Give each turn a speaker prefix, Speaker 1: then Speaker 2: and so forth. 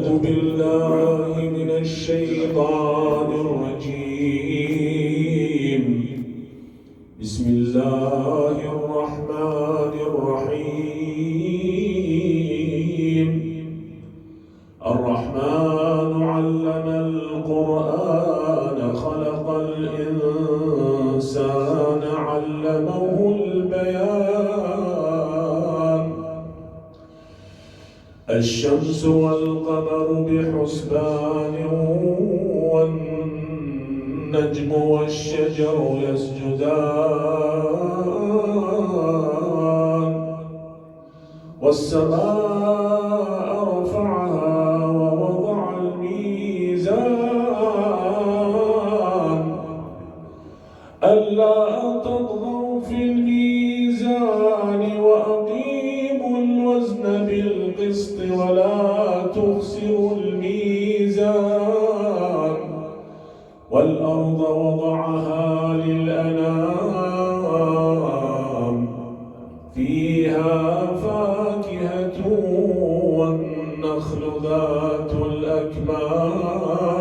Speaker 1: أعوذ بالله من الشيطان الرجيم. بسم الله الرحمن الرحيم. الرحمن علم القرآن خلق الإنسان علمه البيان. الشمس والقمر بحسبان والنجم والشجر يسجدان والسماء رفعها ووضع الميزان ألا تطغوا في الميزان وأقيموا الوزن بالقسط ولا تخسروا الميزان والأرض وضعها للأنام فيها فاكهة والنخل ذات الأكمام